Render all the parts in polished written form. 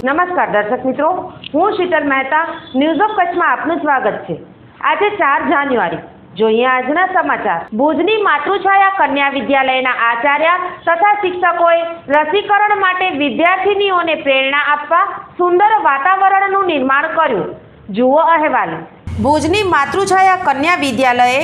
નમસ્કાર દર્શક મિત્રો, હું શીતલ મહેતા. ન્યૂઝ ઓફ કચ્છમાં આપનું સ્વાગત છે. આજે 4 જાન્યુઆરી. જોઈએ આજના સમાચાર. ભુજની માતૃછાયા કન્યા વિદ્યાલયના આચાર્ય તથા શિક્ષકોએ રસીકરણ માટે વિદ્યાર્થીનીઓને પ્રેરણા આપવા સુંદર વાતાવરણનું નિર્માણ કર્યું. જુઓ અહેવાલ. ભુજની માતૃછાયા કન્યા વિદ્યાલયે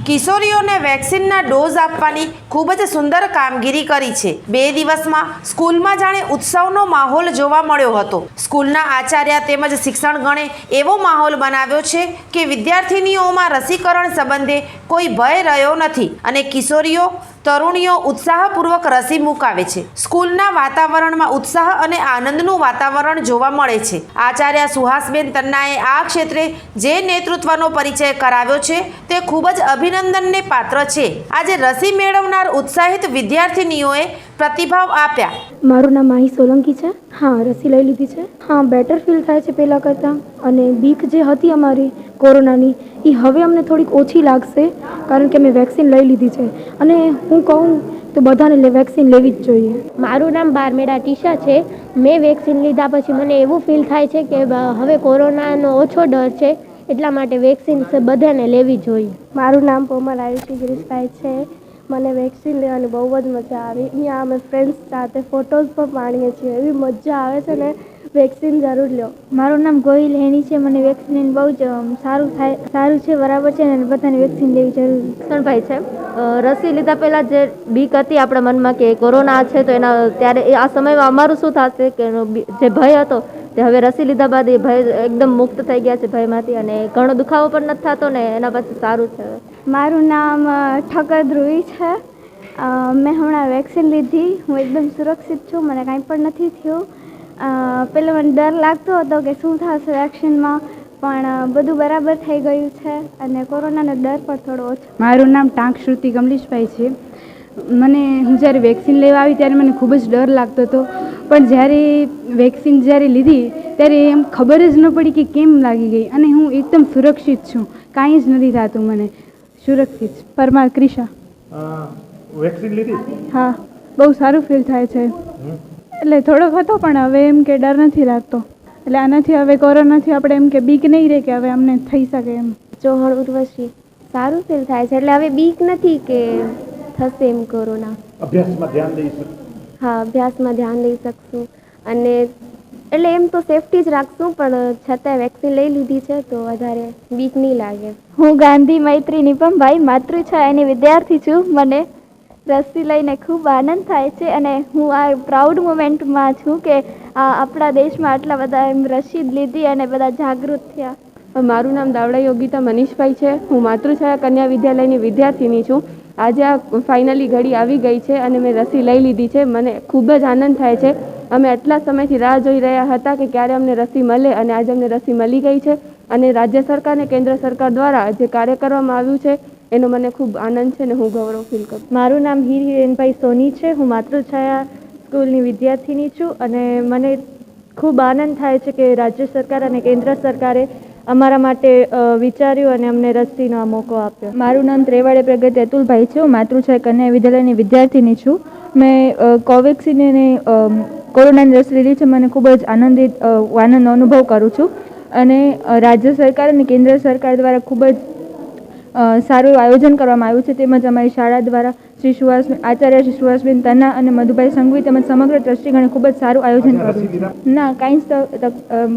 કિશોરીઓને વેક્સિનના ડોઝ આપવાની ખૂબ જ સુંદર કામગીરી કરી છે. 2 દિવસમાં સ્કૂલમાં જાણે ઉત્સવનો માહોલ જોવા મળ્યો હતો. સ્કૂલના આચાર્ય તેમજ શિક્ષણગણે એવો માહોલ બનાવ્યો છે કે વિદ્યાર્થીનીઓમાં રસીકરણ સંબંધે કોઈ ભય રહ્યો નથી અને કિશોરીઓ તરુણીઓ ઉત્સાહપૂર્વક રસી મુકાવે છે. સ્કૂલના વાતાવરણમાં ઉત્સાહ અને આનંદનું વાતાવરણ જોવા મળે છે. આચાર્ય સુહાસબેન તન્નાએ આ ક્ષેત્રે જે નેતૃત્વનો પરિચય કરાવ્યો છે તે ખૂબ જ અભિનંદનને પાત્ર છે. આજે રસી મેળવનાર ઉત્સાહિત વિદ્યાર્થીનીઓએ પ્રતિભાવ આપ્યા. મારું નામ માહી સોલંકી છે. હા, રસી લઈ લીધી છે. હા, બેટર ફીલ થાય છે પહેલાં કરતાં, અને બીક જે હતી અમારી કોરોનાની એ હવે અમને થોડીક ઓછી લાગશે, કારણ કે મેં વેક્સિન લઈ લીધી છે. અને હું કહું તો બધાને વેક્સિન લેવી જ જોઈએ. મારું નામ બારમેડા ટીશા છે. મેં વેક્સિન લીધા પછી મને એવું ફીલ થાય છે કે હવે કોરોનાનો ઓછો ડર છે, એટલા માટે વેક્સિન બધાને લેવી જોઈએ. મારું નામ પોમલ આયુષી ગિરીશભાઈ છે. મને વેક્સિન લેવાની બહુ જ મજા આવી. અહીંયા અમે ફ્રેન્ડ્સ સાથે ફોટોઝ પણ પાડીએ છીએ. એવી મજા આવે છે ને, વેક્સિન જરૂર લો. મારું નામ ગોહિલ હેની છે. મને વેક્સિન બહુ જ સારું છે, બરાબર છે, અને બધાને વેક્સિન લેવી જરૂરી. શરણભાઈ છે. રસી લીધા પહેલાં જે બીક હતી આપણા મનમાં કે કોરોના છે, તો એના ત્યારે આ સમયમાં અમારું શું થશે કે જે ભય હતો તે હવે રસી લીધા બાદ એ ભય એકદમ મુક્ત થઈ ગયા છે ભયમાંથી, અને ઘણો દુખાવો પણ નથી થતો ને એના પછી સારું છે. મારું નામ ઠક્કર ધ્રુવી છે. મેં હમણાં વેક્સિન લીધી. હું એકદમ સુરક્ષિત છું, મને કાંઈ પણ નથી થયું. પહેલાં મને ડર લાગતો હતો કે શું થશે વેક્સિનમાં, પણ બધું બરાબર થઈ ગયું છે અને કોરોનાનો ડર પણ થોડો ઓછો. મારું નામ ટાંક શ્રુતિ કમલેશભાઈ છે. હું જ્યારે વેક્સિન લેવા આવી ત્યારે મને ખૂબ જ ડર લાગતો હતો, પણ જ્યારે વેક્સિન લીધી ત્યારે એમ ખબર જ ન પડી કે કેમ લાગી ગઈ, અને હું એકદમ સુરક્ષિત છું. કાંઈ જ નથી થતું, મને સુરક્ષિત. પરમાર ક્રિશા. વેક્સિન લીધી? હા, બહુ સારું ફીલ થાય છે. એટલે થોડોક હતો, પણ હવે એમ કે ડર નથી લાગતો. એટલે આનાથી હવે કોરોનાથી આપણે એમ કે બીક નહીં રહે કે હવે અમને થઈ શકે એમ. ચૌહાણ ઉર્વશી. સારું ફીલ થાય છે, એટલે હવે બીક નથી કે થશે એમ કોરોના. અભ્યાસમાં ધ્યાન દઈશું? હા, અભ્યાસમાં ધ્યાન દઈ શકશું, અને એટલે એમ તો સેફટી જ રાખશું, પણ છતાંય વેક્સિન લઈ લીધી છે તો વધારે બીક નહીં લાગે. હું ગાંધી મૈત્રી નિપમભાઈ માતૃછાયાની વિદ્યાર્થી છું. મને રસી લઈને ખૂબ આનંદ થાય છે, અને હું આ પ્રાઉડ મોમેન્ટમાં છું કે આપણા દેશમાં આટલા બધા એમ રસી લીધી અને બધા જાગૃત થયા. મારું નામ દાવડા યોગિતા મનીષભાઈ છે. હું માતૃછાયા કન્યા વિદ્યાલયની વિદ્યાર્થીની છું. આજે આ ફાઇનલી ઘડી આવી ગઈ છે અને મેં રસી લઈ લીધી છે. મને ખૂબ જ આનંદ થાય છે. અમે આટલા સમયથી રાહ જોઈ રહ્યા હતા કે ક્યારે અમને રસી મળે, અને આજે અમને રસી મળી ગઈ છે. અને રાજ્ય સરકાર અને કેન્દ્ર સરકાર દ્વારા જે કાર્ય કરવામાં આવ્યું છે એનો મને ખૂબ આનંદ છે અને હું ગૌરવ ફીલ કરું. મારું નામ હિરેનભાઈ સોની છે. હું માતૃછાયા સ્કૂલની વિદ્યાર્થીની છું, અને મને ખૂબ આનંદ થાય છે કે રાજ્ય સરકાર અને કેન્દ્ર સરકારે અમારા માટે વિચાર્યું અને અમને રસીનો મોકો આપ્યો. મારું નામ ત્રેવાડે પ્રગતિ અતુલભાઈ છે. હું માતૃછાયા કન્યા વિદ્યાલયની વિદ્યાર્થીની છું. મેં કોવેક્સિન અને કોરોનાની રસી લીધી છે. મને ખૂબ જ આનંદનો અનુભવ કરું છું, અને રાજ્ય સરકાર અને કેન્દ્ર સરકાર દ્વારા ખૂબ જ સારું આયોજન કરવામાં આવ્યું છે. તેમજ અમારી શાળા દ્વારા આચાર્ય શ્રી સુહાસબેન તન્ના અને મધુભાઈ સંઘવી તેમજ સમગ્ર ટ્રસ્ટીગણે ખૂબ જ સારું આયોજન કર્યું છે. ના, કાંઈ જ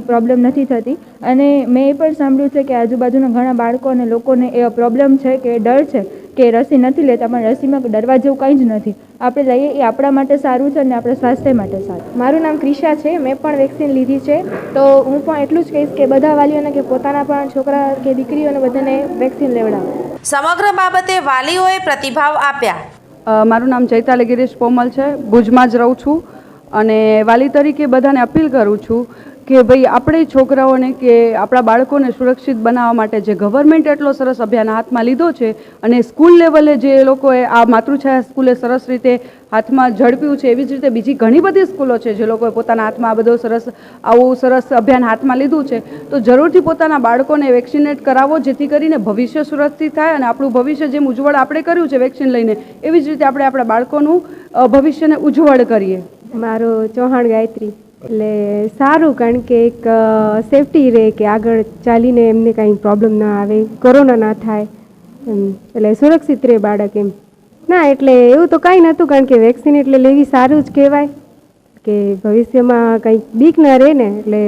પ્રોબ્લેમ નથી થતી. અને મેં એ પણ સાંભળ્યું છે કે આજુબાજુના ઘણા બાળકો અને લોકોને એવો પ્રોબ્લેમ છે કે ડર છે કે રસી નથી લેતા, પણ રસીમાં ડરવા જેવું કંઈ જ નથી. આપણે લઈએ એ આપણા માટે સારું છે અને આપણા સ્વાસ્થ્ય માટે સારું. મારું નામ ક્રિશા છે. મેં પણ વેક્સિન લીધી છે. તો હું પણ એટલું જ કહીશ કે બધા વાલીઓને કે પોતાના પણ છોકરા કે દીકરીઓને બધાને વેક્સિન લેવડાવે. સમગ્ર બાબતે વાલીઓએ પ્રતિભાવ આપ્યા. મારું નામ ચૈતાલી ગિરીશ પોમલ છે. ભુજમાં જ રહું છું, અને વાલી તરીકે બધાને અપીલ કરું છું કે ભાઈ આપણે છોકરાઓને કે આપણા બાળકોને સુરક્ષિત બનાવવા માટે જે ગવર્મેન્ટ એટલો સરસ અભિયાન હાથમાં લીધો છે, અને સ્કૂલ લેવલે જે લોકોએ આ માતૃછાયા સ્કૂલે સરસ રીતે હાથમાં ઝડપ્યું છે, એવી જ રીતે બીજી ઘણી બધી સ્કૂલો છે જે લોકોએ પોતાના હાથમાં આ બધું આવું સરસ અભિયાન હાથમાં લીધું છે. તો જરૂરથી પોતાના બાળકોને વેક્સિનેટ કરાવો, જેથી કરીને ભવિષ્ય સુરક્ષિત થાય, અને આપણું ભવિષ્ય જેમ ઉજ્જવળ આપણે કર્યું છે વેક્સિન લઈને, એવી જ રીતે આપણે આપણા બાળકોનું ભવિષ્યને ઉજ્જવળ કરીએ. મારું ચૌહાણ ગાયત્રી. એટલે સારું, કારણ કે એક સેફટી રહે કે આગળ ચાલીને એમને કાંઈ પ્રોબ્લેમ ના આવે, કોરોના ના થાય એમ, એટલે સુરક્ષિત રહે બાળક એમ. ના, એટલે એવું તો કાંઈ નહોતું, કારણ કે વેક્સિન એટલે લેવી સારું જ કહેવાય કે ભવિષ્યમાં કંઈક બીક ન રહે ને, એટલે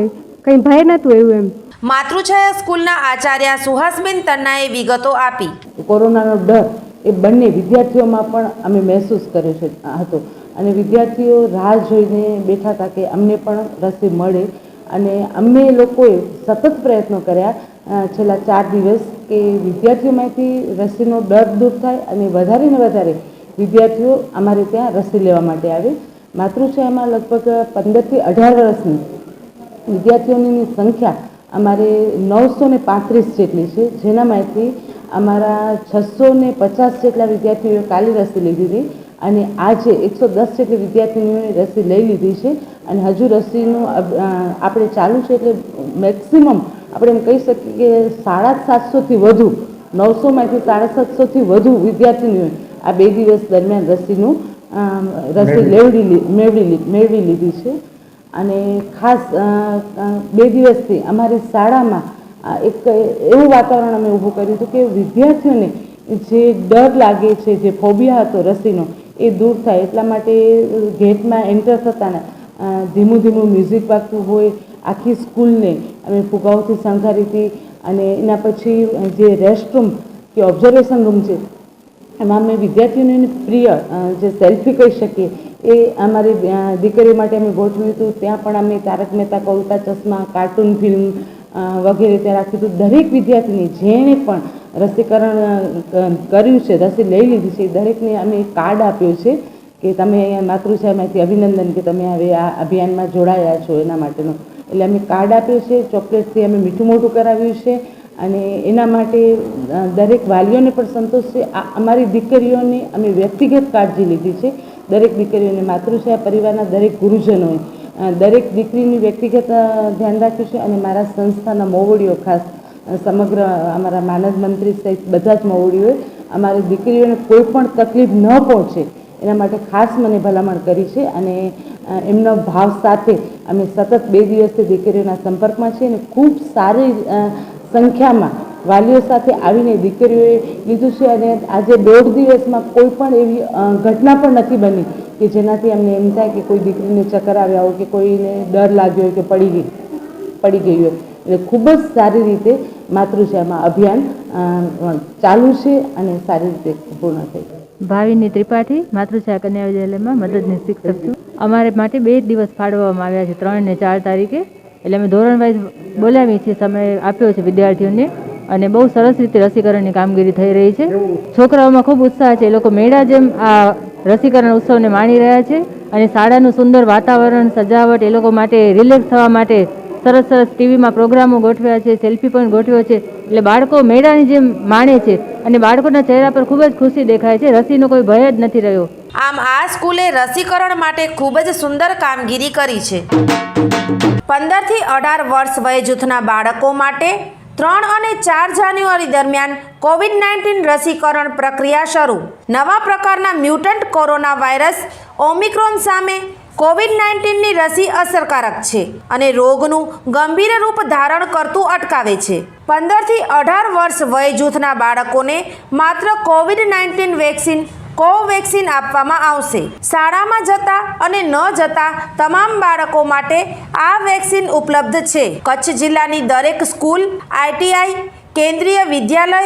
કંઈ ભય નહોતું એવું એમ. માતૃછાયા સ્કૂલના આચાર્ય સુહાસબેન તન્નાએ વિગતો આપી. કોરોનાનો ડર એ બંને વિદ્યાર્થીઓમાં પણ અમે મહેસૂસ કર્યો હતો અને વિદ્યાર્થીઓ રાહ જોઈને બેઠા હતા કે અમને પણ રસી મળે, અને અમે લોકોએ સતત પ્રયત્નો કર્યા છેલ્લા 4 દિવસ કે વિદ્યાર્થીઓમાંથી રસીનો ડર દૂર થાય અને વધારે ને વધારે વિદ્યાર્થીઓ અમારે ત્યાં રસી લેવા માટે આવે. માતૃછાયામાં લગભગ 15 થી 18 વર્ષની વિદ્યાર્થીઓની સંખ્યા અમારે 935 જેટલી છે, જેનામાંથી અમારા 650 જેટલા વિદ્યાર્થીઓએ કાલે રસી લીધી હતી અને આજે 110 જેટલી વિદ્યાર્થીઓએ રસી લઈ લીધી છે અને હજુ રસીનું આપણે ચાલુ છે. એટલે મેક્સિમમ આપણે એમ કહી શકીએ કે 750થી વધુ, 900માંથી 750થી વધુ વિદ્યાર્થીઓએ આ 2 દિવસ દરમિયાન રસી મેળવી લીધી છે. અને ખાસ 2 દિવસથી અમારી શાળામાં એક એવું વાતાવરણ અમે ઊભું કર્યું હતું કે વિદ્યાર્થીઓને જે ડર લાગે છે, જે ફોબિયા હતો રસીનો, એ દૂર થાય. એટલા માટે ગેટમાં એન્ટર થતાં ધીમું ધીમું મ્યુઝિક વાગતું હોય, આખી સ્કૂલને અમે ફુગાઓથી શણગારી હતી. અને એના પછી જે રેસ્ટરૂમ કે ઓબ્ઝર્વેશન રૂમ છે એમાં અમે વિદ્યાર્થીઓની પ્રિય જે સેલ્ફી કહી શકીએ એ અમારી દીકરીઓ માટે અમે ગોઠવ્યું હતું. ત્યાં પણ અમે તારક મહેતા કા ઉલ્ટા ચશ્મા, કાર્ટૂન ફિલ્મ વગેરે ત્યાં રાખ્યું હતું. દરેક વિદ્યાર્થીની જેણે પણ રસીકરણ કર્યું છે, રસી લઈ લીધી છે, દરેકને અમે એક કાર્ડ આપ્યું છે કે તમે માતૃછાયામાંથી અભિનંદન કે તમે હવે આ અભિયાનમાં જોડાયા છો એના માટેનું. એટલે અમે કાર્ડ આપ્યું છે, ચોકલેટથી અમે મીઠું મોઢું કરાવ્યું છે અને એના માટે દરેક વાલીઓને પણ સંતોષ છે. અમારી દીકરીઓની અમે વ્યક્તિગત કાળજી લીધી છે. દરેક દીકરીઓને માતૃછાયા પરિવારના દરેક ગુરુજનોએ દરેક દીકરીની વ્યક્તિગત ધ્યાન રાખ્યું છે અને મારા સંસ્થાના મોવડીઓ, ખાસ સમગ્ર અમારા માનદ મંત્રી સહિત બધા જ મોવડીઓએ અમારી દીકરીઓને કોઈ પણ તકલીફ ન પહોંચે એના માટે ખાસ મને ભલામણ કરી છે અને એમનો ભાવ સાથે અમે સતત 2 દિવસથી દીકરીઓના સંપર્કમાં છીએ અને ખૂબ સારી સંખ્યામાં વાલીઓ સાથે આવીને દીકરીઓએ લીધું છે. અને આજે 1.5 દિવસમાં કોઈ પણ એવી ઘટના પણ નથી બની કે જેનાથી અમને એમ થાય કે કોઈ દીકરીને ચક્કર આવ્યા હોય કે કોઈને ડર લાગ્યો હોય કે પડી ગઈ હોય. એટલે ખૂબ જ સારી રીતે માતૃછાયામાં અભિયાન ચાલુ છે અને સારી રીતે પૂર્ણ થઈ. ભાવિની ત્રિપાઠી, માતૃછાયા કન્યા વિદ્યાલયમાં મદદનીશ શિક્ષક છું. અમારે માટે 2 દિવસ ફાળવવામાં આવ્યા છે, 3 અને 4 તારીખે. એટલે અમે ધોરણ વાઇઝ બોલાવીએ છીએ, સમય આપ્યો છે વિદ્યાર્થીઓને અને બહુ સરસ રીતે રસીકરણની કામગીરી થઈ રહી છે. છોકરાઓમાં ખૂબ ઉત્સાહ છે, એ લોકો મેળા જેમ આ રસીકરણ ઉત્સવને માણી રહ્યા છે અને શાળાનું સુંદર વાતાવરણ, સજાવટ, એ લોકો માટે રિલેક્સ થવા માટે સરસ સરસ ટીવીમાં પ્રોગ્રામો ગોઠવ્યા છે, સેલ્ફી પોઈન્ટ ગોઠવ્યો છે. એટલે બાળકો મેળાની જેમ માણે છે અને બાળકોના ચહેરા પર ખૂબ જ ખુશી દેખાય છે. રસીનો કોઈ ભય જ નથી રહ્યો. આમ આ સ્કૂલે રસીકરણ માટે ખૂબ જ સુંદર કામગીરી કરી છે. 15 થી 18 વર્ષ વય જૂથના બાળકો માટે 3 અને 4 જાન્યુઆરી દરમિયાન કોવિડ-19 રસીકરણ પ્રક્રિયા શરૂ. નવા પ્રકારના મ્યુટન્ટ કોરોના વાયરસ ઓમિક્રોન સામે કોવિડ-19ની રસી અસરકારક છે અને રોગનું ગંભીર રૂપ ધારણ કરતું અટકાવે છે. 15 થી 18 વર્ષ વય જૂથના બાળકોને માત્ર કોવિડ-19 વેક્સિન કોવેક્સિન આપવામાં આવશે. શાળામાં જતા અને ન જતા તમામ બાળકો માટે આ વેક્સિન ઉપલબ્ધ છે. કચ્છ જિલ્લાની દરેક સ્કૂલ, ITI, કેન્દ્રીય વિદ્યાલય,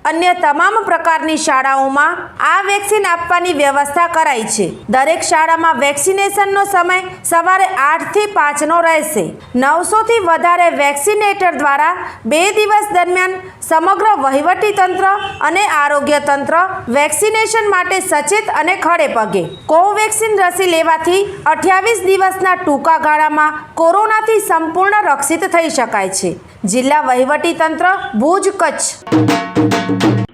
અન્ય તમામ પ્રકારની શાળાઓમાં આ વેક્સિન આપવાની વ્યવસ્થા કરાઈ છે. દરેક શાળામાં વેક્સિનેશનનો સમય સવારે 8 થી 5નો રહેશે. 900થી વધારે વેક્સિનેટર દ્વારા 2 દિવસ દરમિયાન સમગ્ર વહીવટીતંત્ર અને આરોગ્ય તંત્ર વેક્સિનેશન માટે સચેત અને ખડે પગે. કોવેક્સિન રસી લેવાથી 28 દિવસના ટૂંકા ગાળામાં કોરોનાથી સંપૂર્ણ રક્ષિત થઈ શકાય છે. જિલ્લા વહીવટીતંત્ર, ભુજ, કચ્છ.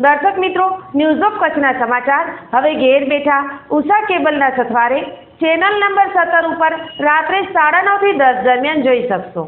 દર્શક મિત્રો, ન્યૂઝ ઓફ કચ્છના સમાચાર હવે ઘેર બેઠા ઉષા કેબલના સથવારે ચેનલ નંબર 17 ઉપર રાત્રે 9:30 થી 10 દરમિયાન જોઈ શકશો.